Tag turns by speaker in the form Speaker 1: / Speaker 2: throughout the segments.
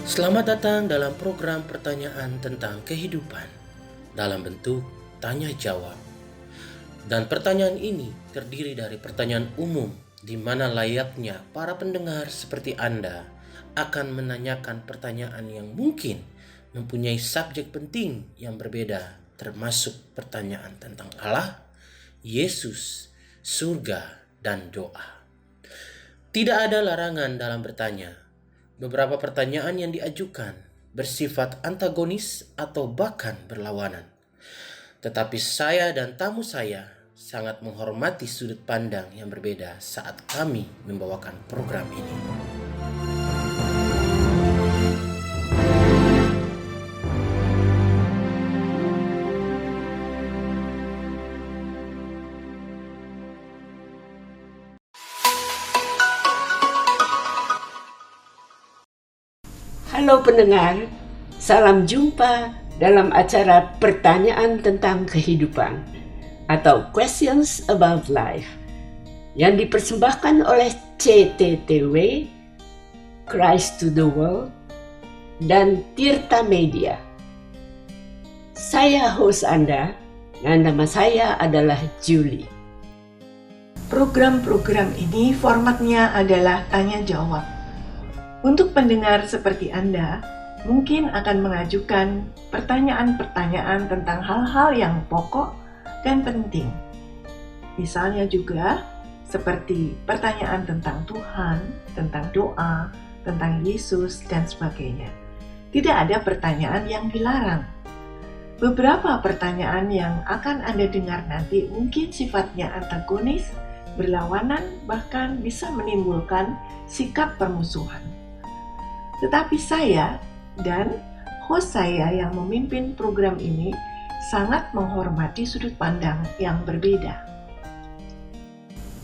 Speaker 1: Selamat datang dalam program pertanyaan tentang kehidupan dalam bentuk tanya jawab. Dan pertanyaan ini terdiri dari pertanyaan umum di mana layaknya para pendengar seperti Anda akan menanyakan pertanyaan yang mungkin mempunyai subjek penting yang berbeda, termasuk pertanyaan tentang Allah, Yesus, surga, dan doa. Tidak ada larangan dalam bertanya. Beberapa pertanyaan yang diajukan bersifat antagonis atau bahkan berlawanan. Tetapi saya dan tamu saya sangat menghormati sudut pandang yang berbeda saat kami membawakan program ini.
Speaker 2: Halo pendengar, salam jumpa dalam acara pertanyaan tentang kehidupan atau Questions About Life yang dipersembahkan oleh CTTW, Christ to the World, dan Tirta Media. Saya host Anda dan nama saya adalah Julie.
Speaker 3: Program-program ini formatnya adalah tanya jawab. Untuk pendengar seperti Anda, mungkin akan mengajukan pertanyaan-pertanyaan tentang hal-hal yang pokok dan penting. Misalnya juga seperti pertanyaan tentang Tuhan, tentang doa, tentang Yesus, dan sebagainya. Tidak ada pertanyaan yang dilarang. Beberapa pertanyaan yang akan Anda dengar nanti mungkin sifatnya antagonis, berlawanan, bahkan bisa menimbulkan sikap permusuhan. Tetapi saya dan host saya yang memimpin program ini sangat menghormati sudut pandang yang berbeda.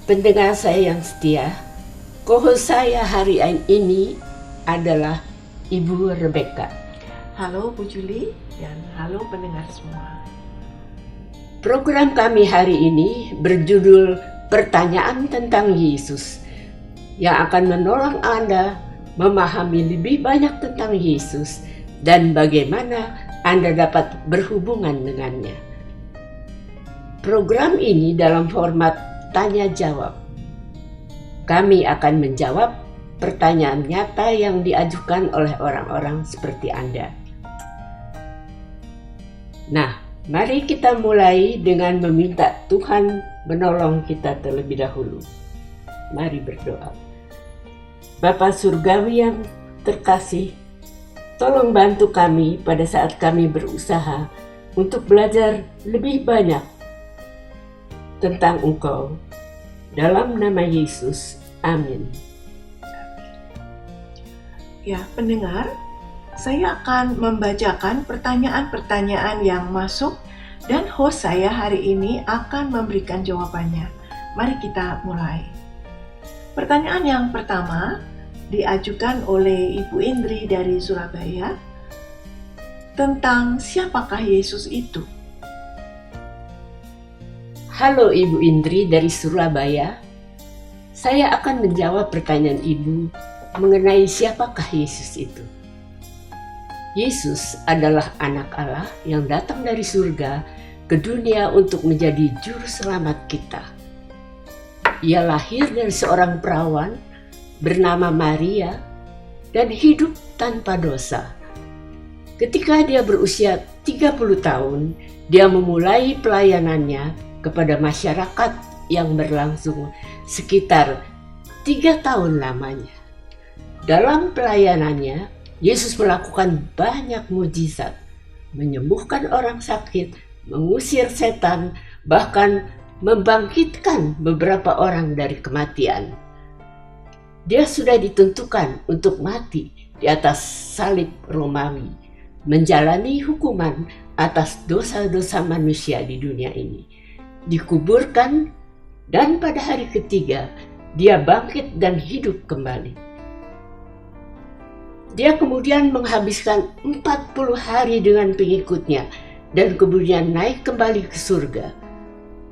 Speaker 2: Pendengar saya yang setia, co-host saya hari ini adalah Ibu Rebecca.
Speaker 3: Halo Bu Juli dan halo pendengar semua.
Speaker 2: Program kami hari ini berjudul Pertanyaan tentang Yesus yang akan menolong Anda memahami lebih banyak tentang Yesus dan bagaimana Anda dapat berhubungan dengannya. Program ini dalam format tanya jawab. Kami akan menjawab pertanyaan nyata yang diajukan oleh orang-orang seperti Anda. Nah, mari kita mulai dengan meminta Tuhan menolong kita terlebih dahulu. Mari berdoa. Bapa Surgawi yang terkasih, tolong bantu kami pada saat kami berusaha untuk belajar lebih banyak tentang Engkau. Dalam nama Yesus, amin.
Speaker 3: Ya, pendengar, saya akan membacakan pertanyaan-pertanyaan yang masuk dan host saya hari ini akan memberikan jawabannya. Mari kita mulai. Pertanyaan yang pertama diajukan oleh Ibu Indri dari Surabaya tentang siapakah Yesus itu?
Speaker 2: Halo Ibu Indri dari Surabaya. Saya akan menjawab pertanyaan Ibu mengenai siapakah Yesus itu. Yesus adalah anak Allah yang datang dari surga ke dunia untuk menjadi juru selamat kita. Ia lahir dari seorang perawan bernama Maria dan hidup tanpa dosa. Ketika dia berusia 30 tahun, dia memulai pelayanannya kepada masyarakat yang berlangsung sekitar 3 tahun lamanya. Dalam pelayanannya, Yesus melakukan banyak mujizat, menyembuhkan orang sakit, mengusir setan, bahkan membangkitkan beberapa orang dari kematian. Dia sudah ditentukan untuk mati di atas salib Romawi, menjalani hukuman atas dosa-dosa manusia di dunia ini, dikuburkan, dan pada hari ketiga dia bangkit dan hidup kembali. Dia kemudian menghabiskan 40 hari dengan pengikutnya dan kemudian naik kembali ke surga.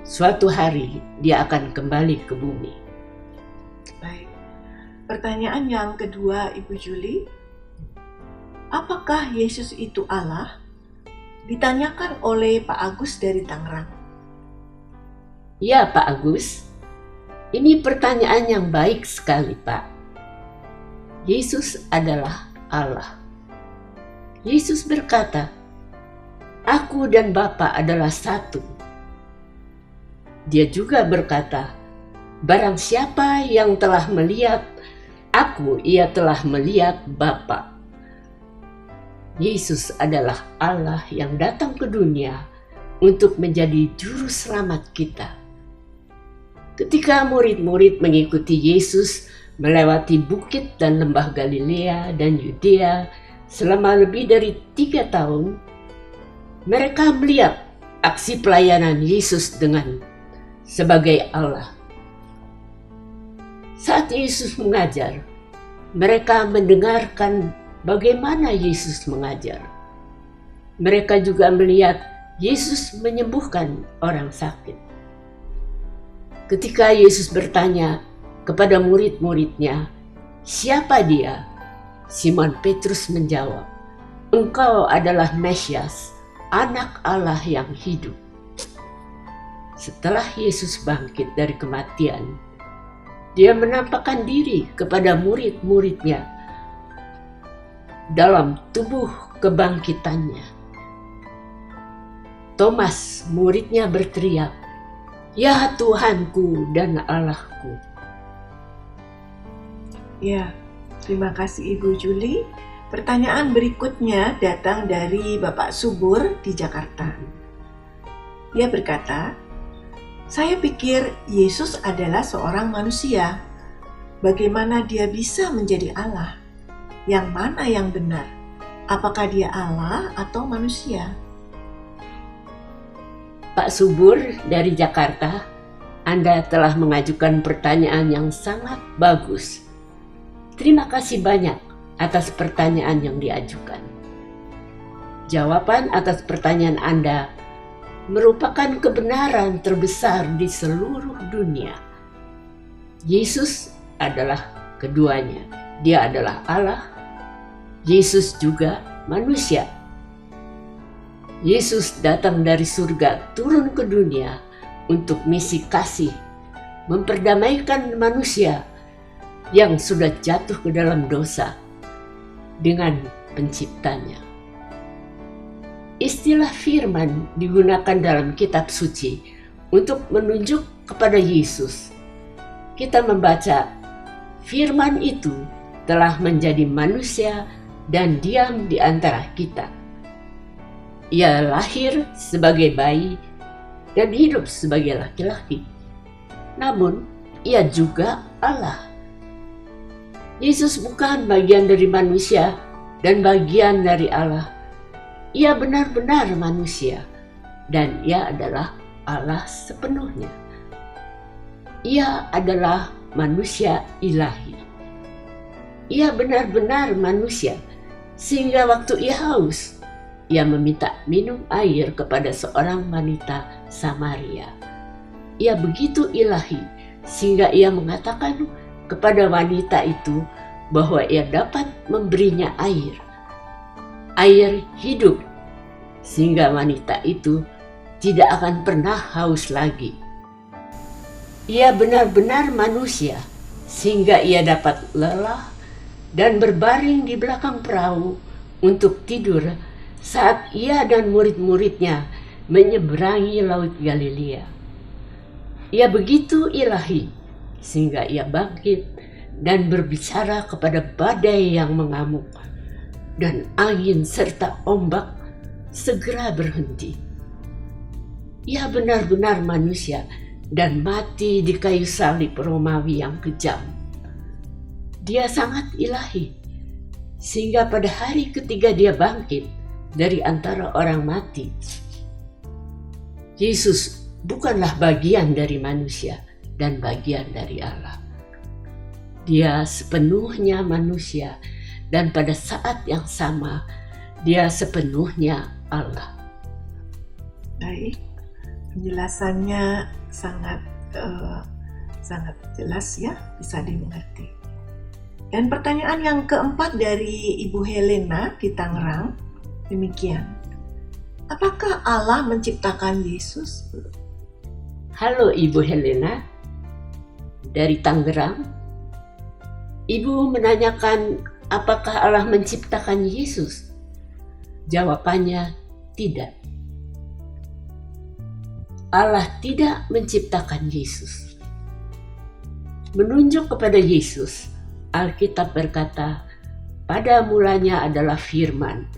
Speaker 2: Suatu hari dia akan kembali ke bumi.
Speaker 3: Baik. Pertanyaan yang kedua, Ibu Juli. apakah Yesus itu Allah? Ditanyakan oleh Pak Agus dari Tangerang.
Speaker 2: Ya, Pak Agus. Ini pertanyaan yang baik sekali, Pak. Yesus adalah Allah. Yesus berkata, "Aku dan Bapa adalah satu." Dia juga berkata, "Barang siapa yang telah melihat Aku, ia telah melihat Bapa." Yesus adalah Allah yang datang ke dunia untuk menjadi juru selamat kita. Ketika murid-murid mengikuti Yesus melewati bukit dan lembah Galilea dan Yudea selama lebih dari 3 tahun, mereka melihat aksi pelayanan Yesus sebagai Allah. Saat Yesus mengajar, mereka mendengarkan bagaimana Yesus mengajar. Mereka juga melihat Yesus menyembuhkan orang sakit. Ketika Yesus bertanya kepada murid-muridnya, "Siapa dia?" Simon Petrus menjawab, "Engkau adalah Mesias, Anak Allah yang hidup." Setelah Yesus bangkit dari kematian, Dia menampakkan diri kepada murid-muridnya dalam tubuh kebangkitannya. Thomas, muridnya, berteriak, "Ya Tuhanku dan Allahku."
Speaker 3: Ya, terima kasih Ibu Juli. Pertanyaan berikutnya datang dari Bapak Subur di Jakarta. Dia berkata, "Saya pikir Yesus adalah seorang manusia. Bagaimana dia bisa menjadi Allah? Yang mana yang benar? Apakah dia Allah atau manusia?"
Speaker 2: Pak Subur dari Jakarta, Anda telah mengajukan pertanyaan yang sangat bagus. Terima kasih banyak atas pertanyaan yang diajukan. Jawaban atas pertanyaan Anda merupakan kebenaran terbesar di seluruh dunia. Yesus adalah keduanya. Dia adalah Allah. Yesus juga manusia. Yesus datang dari surga turun ke dunia untuk misi kasih, memperdamaikan manusia yang sudah jatuh ke dalam dosa dengan penciptanya. Istilah firman digunakan dalam kitab suci untuk menunjuk kepada Yesus. Kita membaca, firman itu telah menjadi manusia dan diam di antara kita. Ia lahir sebagai bayi dan hidup sebagai laki-laki. Namun, ia juga Allah. Yesus bukan bagian dari manusia dan bagian dari Allah. Ia benar-benar manusia dan ia adalah Allah sepenuhnya. Ia adalah manusia ilahi. Ia benar-benar manusia sehingga waktu ia haus, ia meminta minum air kepada seorang wanita Samaria. Ia begitu ilahi sehingga ia mengatakan kepada wanita itu bahwa ia dapat memberinya air hidup, sehingga wanita itu tidak akan pernah haus lagi. Ia benar-benar manusia, sehingga ia dapat lelah dan berbaring di belakang perahu untuk tidur saat ia dan murid-muridnya menyeberangi Laut Galilea. Ia begitu ilahi, sehingga ia bangkit dan berbicara kepada badai yang mengamuk, dan angin serta ombak segera berhenti. Ia benar-benar manusia dan mati di kayu salib Romawi yang kejam. Dia sangat ilahi, sehingga pada hari ketiga dia bangkit dari antara orang mati. Yesus bukanlah bagian dari manusia dan bagian dari Allah. Dia sepenuhnya manusia dan pada saat yang sama dia sepenuhnya Allah.
Speaker 3: Baik, penjelasannya sangat jelas ya, bisa dimengerti. Dan pertanyaan yang keempat dari Ibu Helena di Tangerang, demikian. Apakah Allah menciptakan Yesus?
Speaker 2: Halo Ibu Helena dari Tangerang. Ibu menanyakan apakah Allah menciptakan Yesus? Jawabannya tidak. Allah tidak menciptakan Yesus. Menunjuk kepada Yesus, Alkitab berkata, pada mulanya adalah firman,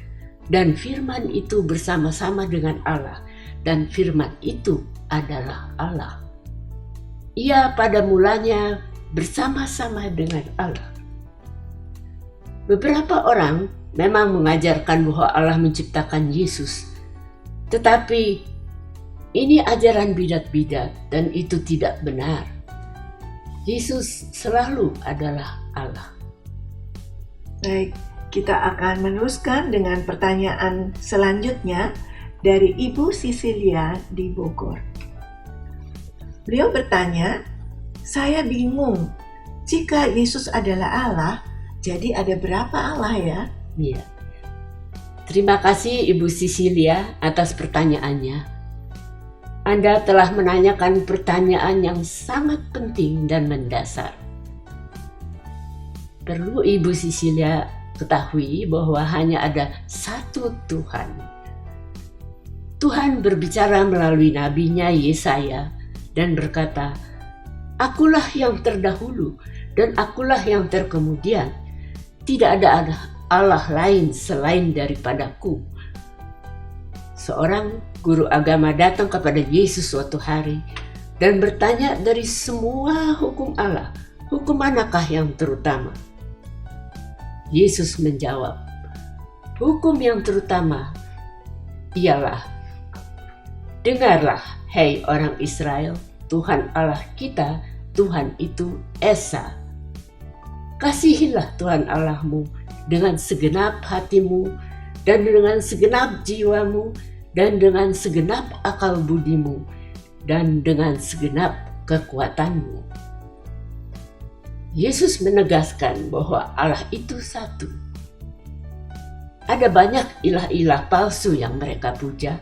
Speaker 2: dan firman itu bersama-sama dengan Allah, dan firman itu adalah Allah. Ia pada mulanya bersama-sama dengan Allah. Beberapa orang memang mengajarkan bahwa Allah menciptakan Yesus, tetapi ini ajaran bidat-bidat dan itu tidak benar. Yesus selalu adalah Allah.
Speaker 3: Baik, kita akan meneruskan dengan pertanyaan selanjutnya dari Ibu Sisilia di Bogor. Beliau bertanya, saya bingung, jika Yesus adalah Allah, jadi ada berapa Allah ya?
Speaker 2: Iya. Terima kasih Ibu Sisilia atas pertanyaannya. Anda telah menanyakan pertanyaan yang sangat penting dan mendasar. Perlu Ibu Sisilia ketahui bahwa hanya ada satu Tuhan. Tuhan berbicara melalui nabinya Yesaya dan berkata, "Akulah yang terdahulu dan akulah yang terkemudian. Tidak ada Allah lain selain daripadaku." Seorang guru agama datang kepada Yesus suatu hari dan bertanya, dari semua hukum Allah, hukum manakah yang terutama? Yesus menjawab, hukum yang terutama ialah, dengarlah, hai orang Israel, Tuhan Allah kita, Tuhan itu Esa. Kasihilah Tuhan Allahmu dengan segenap hatimu, dan dengan segenap jiwamu, dan dengan segenap akal budimu, dan dengan segenap kekuatanmu. Yesus menegaskan bahwa Allah itu satu. Ada banyak ilah-ilah palsu yang mereka puja.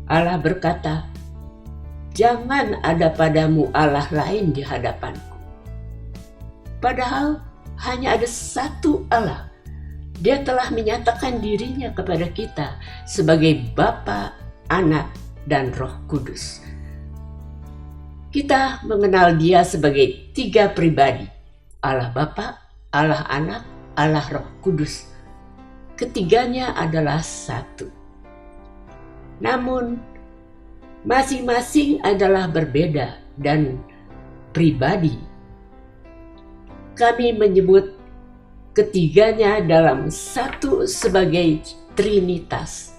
Speaker 2: Allah berkata, "Jangan ada padamu Allah lain di hadapanku." Padahal hanya ada satu Allah. Dia telah menyatakan dirinya kepada kita sebagai Bapa, Anak, dan Roh Kudus. Kita mengenal Dia sebagai 3 pribadi, Allah Bapa, Allah Anak, Allah Roh Kudus. Ketiganya adalah satu. Namun, masing-masing adalah berbeda dan pribadi. Kami menyebut ketiganya dalam satu sebagai Trinitas.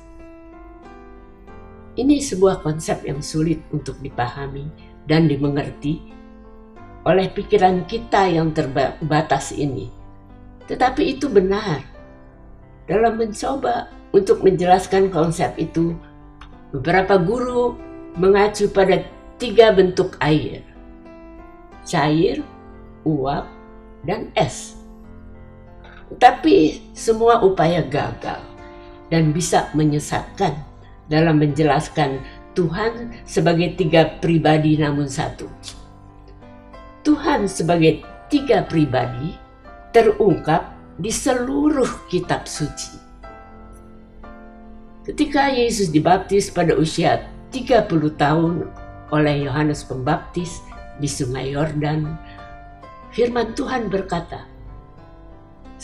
Speaker 2: Ini sebuah konsep yang sulit untuk dipahami dan dimengerti oleh pikiran kita yang terbatas ini. Tetapi itu benar. Dalam mencoba untuk menjelaskan konsep itu, beberapa guru mengacu pada 3 bentuk air: cair, uap, dan es. Tapi semua upaya gagal dan bisa menyesatkan dalam menjelaskan Tuhan sebagai 3 pribadi namun satu. Tuhan sebagai 3 pribadi terungkap di seluruh kitab suci. Ketika Yesus dibaptis pada usia 30 tahun oleh Yohanes Pembaptis di Sungai Yordan, firman Tuhan berkata,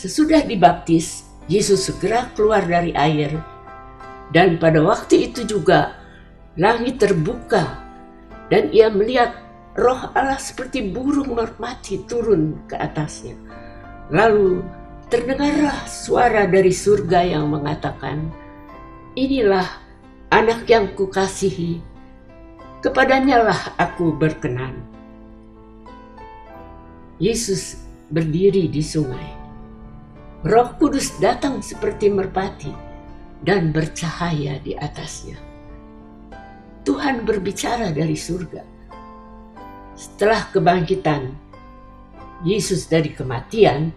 Speaker 2: sesudah dibaptis, Yesus segera keluar dari air, dan pada waktu itu juga langit terbuka, dan ia melihat Roh Allah seperti burung merpati turun ke atasnya. Lalu terdengarlah suara dari surga yang mengatakan, "Inilah anak yang kukasihi, kepadanya lah aku berkenan." Yesus berdiri di sungai. Roh Kudus datang seperti merpati dan bercahaya di atasnya. Tuhan berbicara dari surga. Setelah kebangkitan, Yesus dari kematian,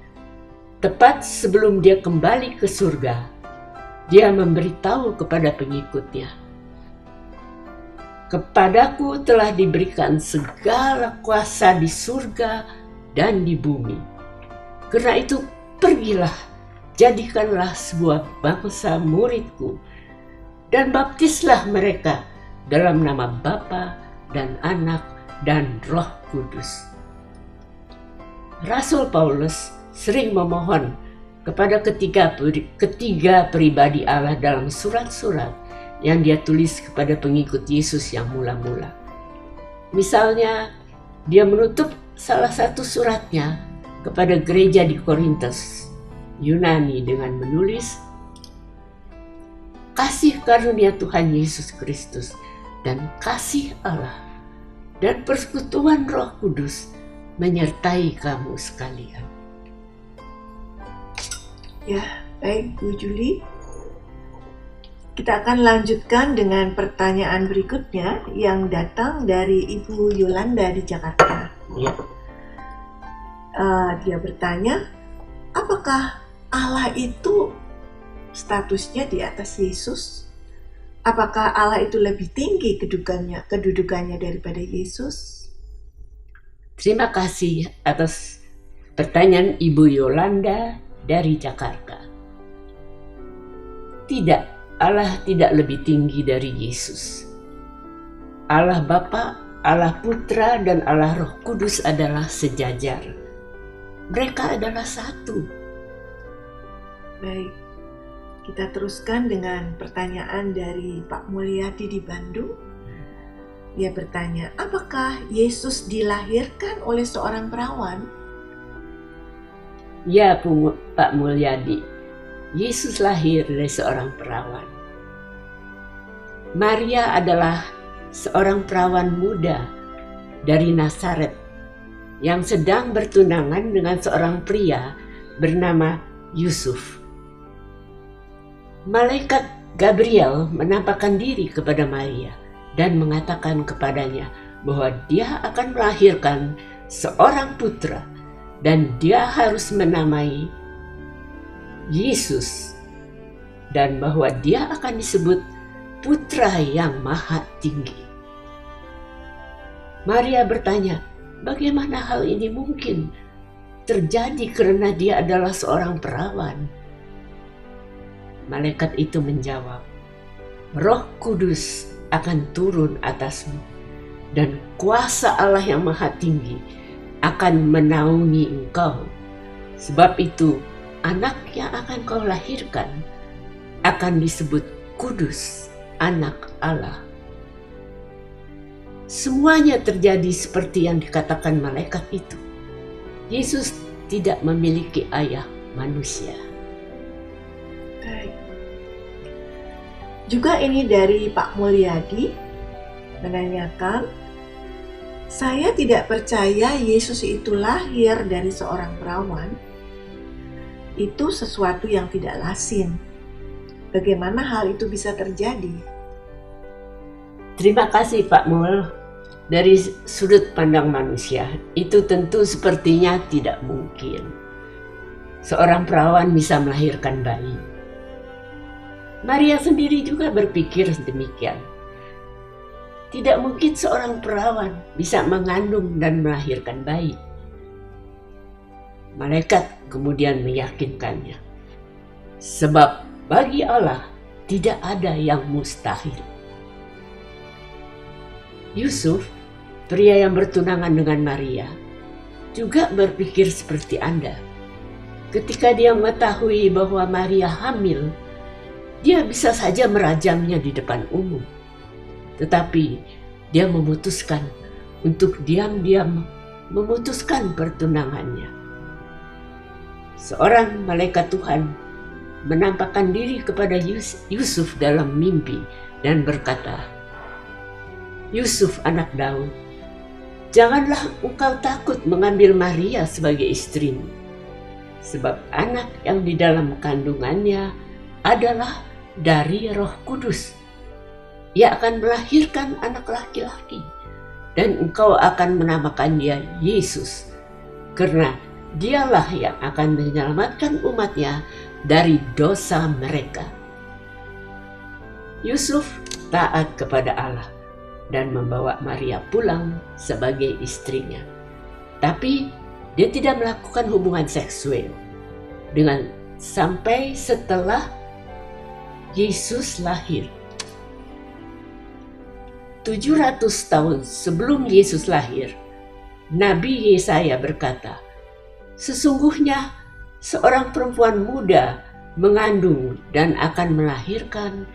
Speaker 2: tepat sebelum dia kembali ke surga, dia memberitahu kepada pengikutnya, "Kepadaku telah diberikan segala kuasa di surga dan di bumi. Karena itu pergilah, jadikanlah sebuah bangsa muridku, dan baptislah mereka dalam nama Bapa dan Anak dan Roh Kudus." Rasul Paulus sering memohon kepada ketiga pribadi Allah dalam surat-surat yang dia tulis kepada pengikut Yesus yang mula-mula. Misalnya, dia menutup salah satu suratnya kepada gereja di Korintus, Yunani, dengan menulis, "Kasih karunia Tuhan Yesus Kristus dan kasih Allah dan persekutuan Roh Kudus menyertai kamu sekalian."
Speaker 3: Ya, baik Bu Juli. Kita akan lanjutkan dengan pertanyaan berikutnya yang datang dari Ibu Yolanda di Jakarta.
Speaker 2: Ya.
Speaker 3: Dia bertanya, apakah Allah itu statusnya di atas Yesus? Apakah Allah itu lebih tinggi kedudukannya daripada Yesus?
Speaker 2: Terima kasih atas pertanyaan Ibu Yolanda dari Jakarta. Tidak, Allah tidak lebih tinggi dari Yesus. Allah Bapa, Allah Putra, dan Allah Roh Kudus adalah sejajar. Mereka adalah satu.
Speaker 3: Baik, kita teruskan dengan pertanyaan dari Pak Mulyadi di Bandung. Dia bertanya, apakah Yesus dilahirkan oleh seorang perawan?
Speaker 2: Ya, Pak Mulyadi, Yesus lahir dari seorang perawan. Maria adalah seorang perawan muda dari Nazaret yang sedang bertunangan dengan seorang pria bernama Yusuf. Malaikat Gabriel menampakkan diri kepada Maria dan mengatakan kepadanya bahwa dia akan melahirkan seorang putra dan dia harus menamai Yesus, dan bahwa dia akan disebut Putra yang Maha Tinggi. Maria bertanya, bagaimana hal ini mungkin terjadi karena dia adalah seorang perawan? Malaikat itu menjawab, Roh Kudus akan turun atasmu, dan kuasa Allah yang Maha Tinggi akan menaungi engkau. Sebab itu, anak yang akan kau lahirkan akan disebut Kudus, Anak Allah. Semuanya terjadi seperti yang dikatakan malaikat itu. Yesus tidak memiliki ayah manusia.
Speaker 3: Baik. Juga ini dari Pak Mulyadi menanyakan, saya tidak percaya Yesus itu lahir dari seorang perawan. Itu sesuatu yang tidak lazim. Bagaimana hal itu bisa terjadi?
Speaker 2: Terima kasih Pak Mul. Dari sudut pandang manusia, itu tentu sepertinya tidak mungkin. Seorang perawan bisa melahirkan bayi. Maria sendiri juga berpikir demikian. Tidak mungkin seorang perawan bisa mengandung dan melahirkan bayi. Malaikat kemudian meyakinkannya. Sebab bagi Allah tidak ada yang mustahil. Yusuf, pria yang bertunangan dengan Maria, juga berpikir seperti Anda. Ketika dia mengetahui bahwa Maria hamil, dia bisa saja merajamnya di depan umum. Tetapi dia memutuskan untuk diam-diam memutuskan pertunangannya. Seorang malaikat Tuhan menampakkan diri kepada Yusuf dalam mimpi dan berkata, Yusuf anak Daud, janganlah engkau takut mengambil Maria sebagai istrimu, sebab anak yang di dalam kandungannya adalah dari Roh Kudus. Ia akan melahirkan anak laki-laki, dan engkau akan menamakan dia Yesus, karena dialah yang akan menyelamatkan umatnya dari dosa mereka. Yusuf taat kepada Allah dan membawa Maria pulang sebagai istrinya. Tapi dia tidak melakukan hubungan seksual dengan sampai setelah Yesus lahir. 700 tahun sebelum Yesus lahir, Nabi Yesaya berkata, "Sesungguhnya seorang perempuan muda mengandung dan akan melahirkan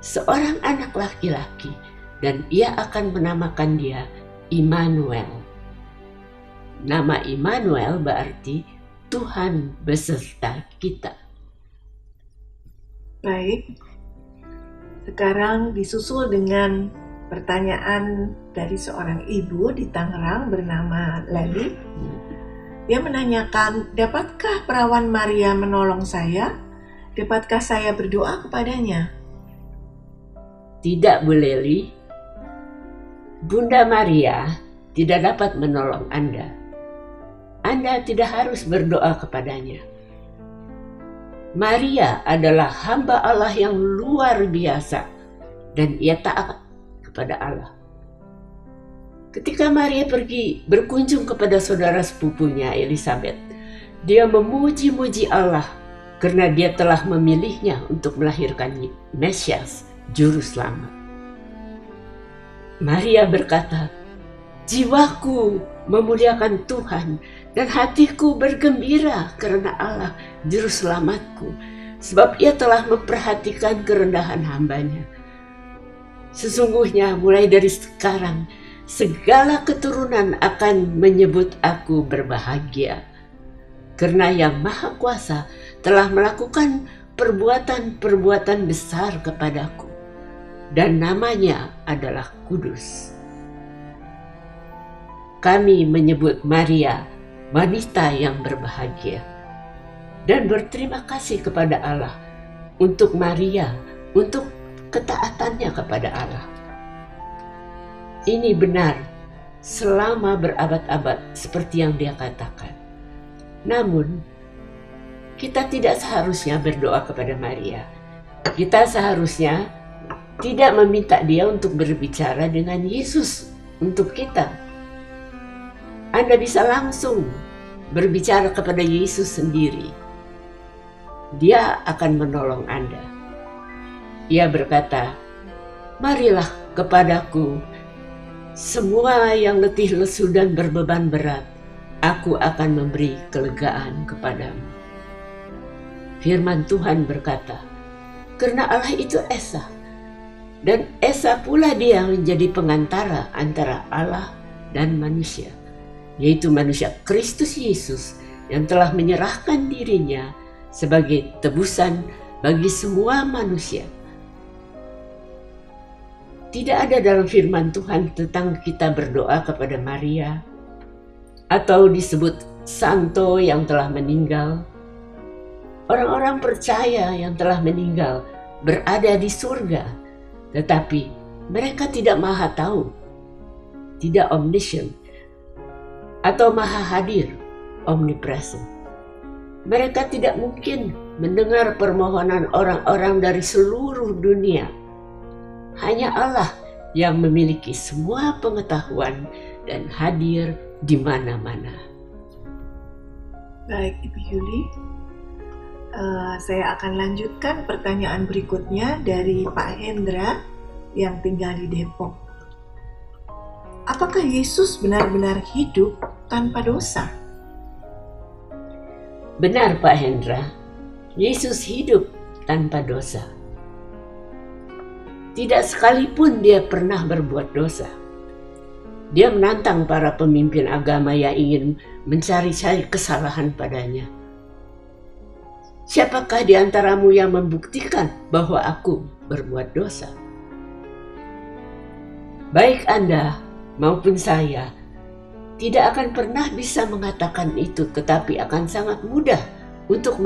Speaker 2: seorang anak laki-laki, dan ia akan menamakan dia Immanuel." Nama Immanuel berarti Tuhan beserta kita.
Speaker 3: Baik, sekarang disusul dengan pertanyaan dari seorang ibu di Tangerang bernama Leli. Dia menanyakan, dapatkah perawan Maria menolong saya? Dapatkah saya berdoa kepadanya?
Speaker 2: Tidak, Bu Leli. Bunda Maria tidak dapat menolong Anda. Anda tidak harus berdoa kepadanya. Maria adalah hamba Allah yang luar biasa dan ia taat kepada Allah. Ketika Maria pergi berkunjung kepada saudara sepupunya Elizabeth, dia memuji-muji Allah karena dia telah memilihnya untuk melahirkan Mesias, Juru Selamat. Maria berkata, "Jiwaku memuliakan Tuhan dan hatiku bergembira karena Allah, Juru Selamatku, sebab ia telah memperhatikan kerendahan hambanya. Sesungguhnya mulai dari sekarang, segala keturunan akan menyebut aku berbahagia, karena Yang Maha Kuasa telah melakukan perbuatan-perbuatan besar kepadaku, dan namanya adalah kudus." Kami menyebut Maria wanita yang berbahagia dan berterima kasih kepada Allah untuk Maria, untuk ketaatannya kepada Allah. Ini benar selama berabad-abad seperti yang dia katakan. Namun, kita tidak seharusnya berdoa kepada Maria. Kita seharusnya tidak meminta dia untuk berbicara dengan Yesus untuk kita. Anda bisa langsung berbicara kepada Yesus sendiri. Dia akan menolong Anda. Ia berkata, "Marilah kepadaku, semua yang letih lesu dan berbeban berat, aku akan memberi kelegaan kepadamu." Firman Tuhan berkata, karena Allah itu Esa, dan Esa pula dia menjadi pengantara antara Allah dan manusia, yaitu manusia Kristus Yesus yang telah menyerahkan dirinya sebagai tebusan bagi semua manusia. Tidak ada dalam firman Tuhan tentang kita berdoa kepada Maria atau disebut santo yang telah meninggal. Orang-orang percaya yang telah meninggal berada di surga, tetapi mereka tidak maha tahu, tidak omniscient, atau maha hadir, omnipresent. Mereka tidak mungkin mendengar permohonan orang-orang dari seluruh dunia. Hanya Allah yang memiliki semua pengetahuan dan hadir di mana-mana.
Speaker 3: Baik, Ibu Yuli. Saya akan lanjutkan pertanyaan berikutnya dari Pak Hendra yang tinggal di Depok. Apakah Yesus benar-benar hidup tanpa dosa?
Speaker 2: Benar, Pak Hendra. Yesus hidup tanpa dosa. Tidak sekalipun dia pernah berbuat dosa. Dia menantang para pemimpin agama yang ingin mencari-cari kesalahan padanya. Siapakah di antaramu yang membuktikan bahwa aku berbuat dosa? Baik Anda maupun saya tidak akan pernah bisa mengatakan itu, tetapi akan sangat mudah untuk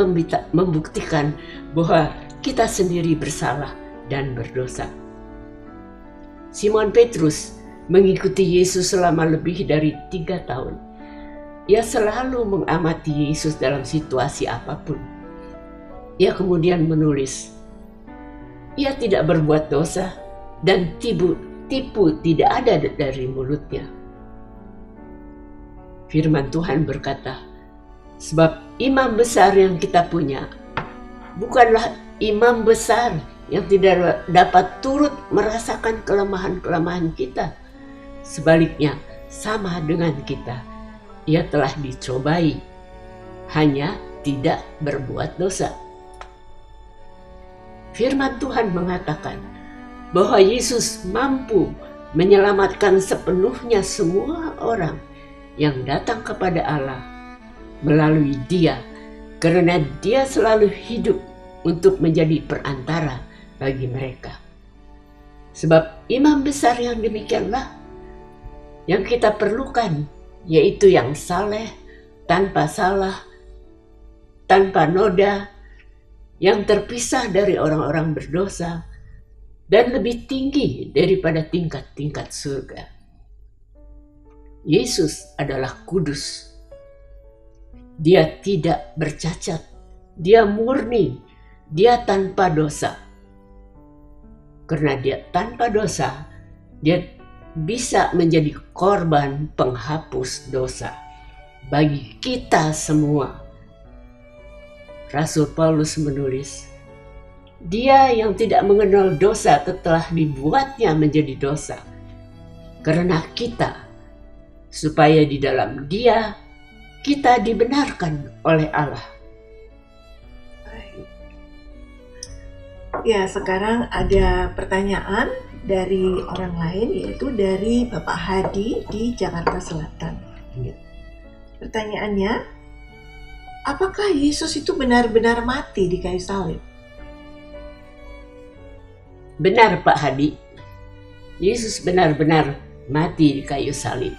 Speaker 2: membuktikan bahwa kita sendiri bersalah dan berdosa. Simon Petrus mengikuti Yesus selama lebih dari 3 tahun. Ia selalu mengamati Yesus dalam situasi apapun. Ia kemudian menulis, ia tidak berbuat dosa dan tipu tidak ada dari mulutnya. Firman Tuhan berkata, sebab imam besar yang kita punya bukanlah imam besar yang tidak dapat turut merasakan kelemahan-kelemahan kita. Sebaliknya, sama dengan kita, ia telah dicobai, hanya tidak berbuat dosa. Firman Tuhan mengatakan bahwa Yesus mampu menyelamatkan sepenuhnya semua orang yang datang kepada Allah melalui Dia, karena Dia selalu hidup untuk menjadi perantara bagi mereka. Sebab imam besar yang demikianlah yang kita perlukan, yaitu yang saleh, tanpa salah, tanpa noda, yang terpisah dari orang-orang berdosa, dan lebih tinggi daripada tingkat-tingkat surga. Yesus adalah kudus. Dia tidak bercacat, dia murni, dia tanpa dosa. Karena dia tanpa dosa, dia bisa menjadi korban penghapus dosa bagi kita semua. Rasul Paulus menulis, dia yang tidak mengenal dosa telah dibuatnya menjadi dosa karena kita, supaya di dalam Dia kita dibenarkan oleh Allah.
Speaker 3: Ya, sekarang ada pertanyaan dari orang lain, yaitu dari Bapak Hadi di Jakarta Selatan. Pertanyaannya, apakah Yesus itu benar-benar mati di kayu salib?
Speaker 2: Benar Pak Hadi, Yesus benar-benar mati di kayu salib.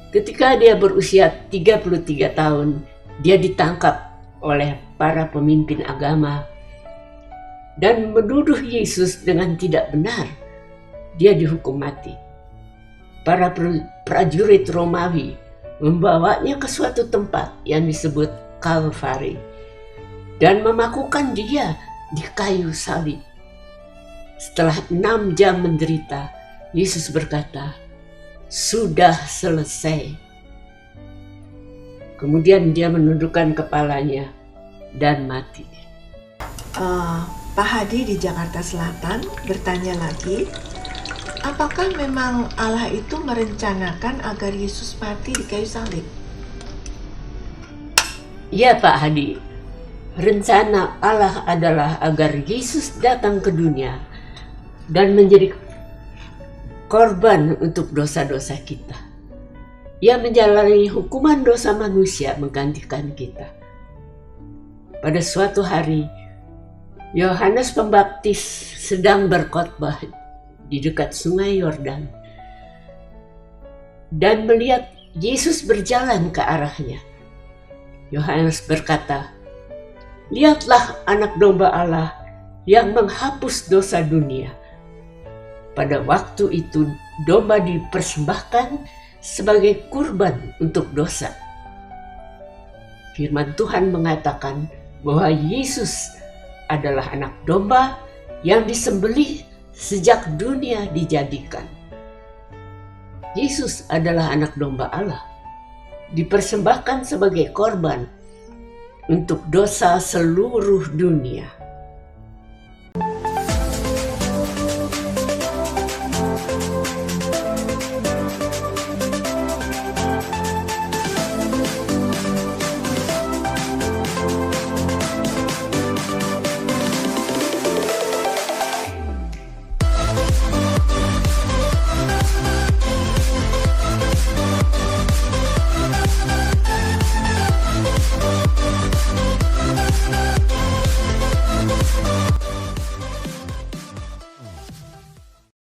Speaker 2: Ketika dia berusia 33 tahun, dia ditangkap oleh para pemimpin agama dan menuduh Yesus dengan tidak benar. Dia dihukum mati. Para prajurit Romawi membawanya ke suatu tempat yang disebut Kalvari dan memakukan dia di kayu salib. Setelah 6 jam menderita, Yesus berkata, sudah selesai. Kemudian dia menundukkan kepalanya dan mati.
Speaker 3: Pak Hadi di Jakarta Selatan bertanya lagi, apakah memang Allah itu merencanakan agar Yesus mati di kayu salib?
Speaker 2: Ya Pak Hadi, rencana Allah adalah agar Yesus datang ke dunia dan menjadi korban untuk dosa-dosa kita. Ia menjalani hukuman dosa manusia menggantikan kita. Pada suatu hari, Yohanes Pembaptis sedang berkhotbah di dekat sungai Yordan dan melihat Yesus berjalan ke arahnya. Yohanes berkata, lihatlah anak domba Allah yang menghapus dosa dunia. Pada waktu itu domba dipersembahkan sebagai kurban untuk dosa. Firman Tuhan mengatakan bahwa Yesus adalah anak domba yang disembelih sejak dunia dijadikan. Yesus adalah anak domba Allah, dipersembahkan sebagai korban untuk dosa seluruh dunia.